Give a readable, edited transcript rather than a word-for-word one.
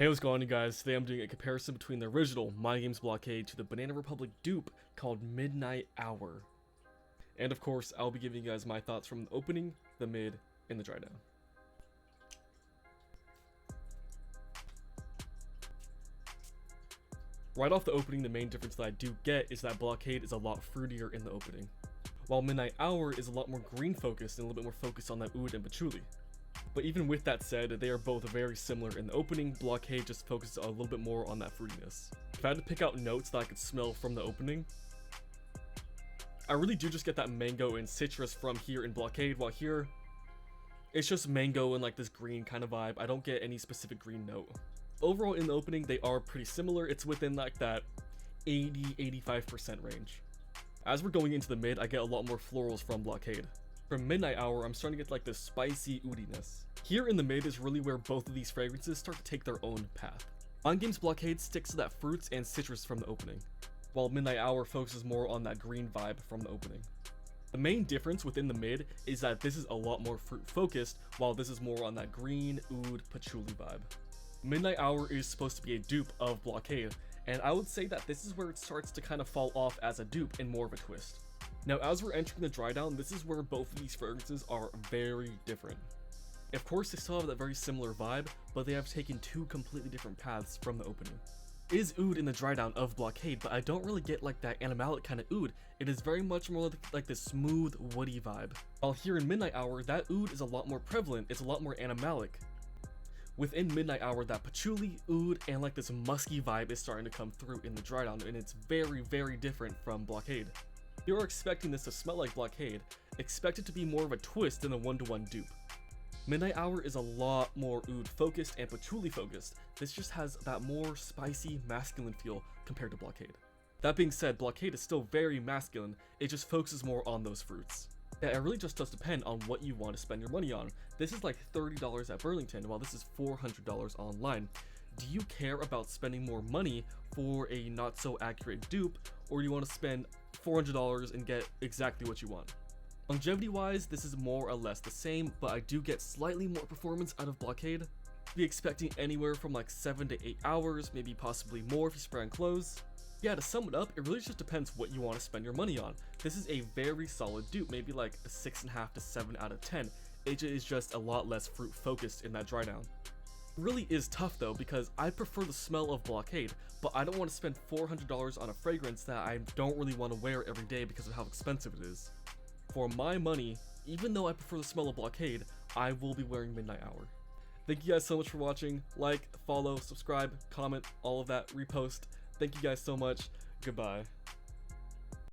Hey, what's going on, you guys? Today I'm doing a comparison between the original MindGames Blockade to the Banana Republic dupe called Midnight Hour. And of course, I'll be giving you guys my thoughts from the opening, the mid, and the dry down. Right off the opening, the main difference that I do get is that Blockade is a lot fruitier in the opening, while Midnight Hour is a lot more green focused and a little bit more focused on that oud and patchouli. But even with that said, they are both very similar in the opening. Blockade just focuses a little bit more on that fruitiness. If I had to pick out notes that I could smell from the opening, I really do just get that mango and citrus from here in Blockade, while here, it's just mango and like this green kind of vibe. I don't get any specific green note. Overall in the opening, they are pretty similar. It's within like that 80-85% range. As we're going into the mid, I get a lot more florals from Blockade. From Midnight Hour, I'm starting to get like this spicy oudiness. Here in the mid is really where both of these fragrances start to take their own path. MindGames Blockade sticks to that fruits and citrus from the opening, while Midnight Hour focuses more on that green vibe from the opening. The main difference within the mid is that this is a lot more fruit focused, while this is more on that green oud patchouli vibe. Midnight Hour is supposed to be a dupe of Blockade, and I would say that this is where it starts to kind of fall off as a dupe and more of a twist. Now, as we're entering the dry down, this is where both of these fragrances are very different. Of course, they still have that very similar vibe, but they have taken two completely different paths from the opening. It is oud in the dry down of Blockade, but I don't really get like that animalic kind of oud. It is very much more like this smooth, woody vibe. While here in Midnight Hour, that oud is a lot more prevalent, it's a lot more animalic. Within Midnight Hour, that patchouli, oud, and like this musky vibe is starting to come through in the dry down, and it's very, very different from Blockade. If you're expecting this to smell like Blockade, expect it to be more of a twist than a one-to-one dupe. Midnight Hour is a lot more oud focused and patchouli focused. This just has that more spicy, masculine feel compared to Blockade. That being said, Blockade is still very masculine, it just focuses more on those fruits. Yeah, it really just does depend on what you want to spend your money on. This is like $30 at Burlington, while this is $400 online. Do you care about spending more money for a not so accurate dupe, or do you want to spend $400 and get exactly what you want? Longevity wise, this is more or less the same, but I do get slightly more performance out of Blockade. Be expecting anywhere from like 7 to 8 hours, maybe possibly more if you spray on clothes. Yeah, to sum it up, it really just depends what you want to spend your money on. This is a very solid dupe, maybe like a 6.5 to 7 out of 10. It is just a lot less fruit focused in that dry down. It really is tough though, because I prefer the smell of Blockade, but I don't want to spend $400 on a fragrance that I don't really want to wear every day because of how expensive it is. For my money, even though I prefer the smell of Blockade, I will be wearing Midnight Hour. Thank you guys so much for watching. Like, follow, subscribe, comment, all of that, repost. Thank you guys so much. Goodbye.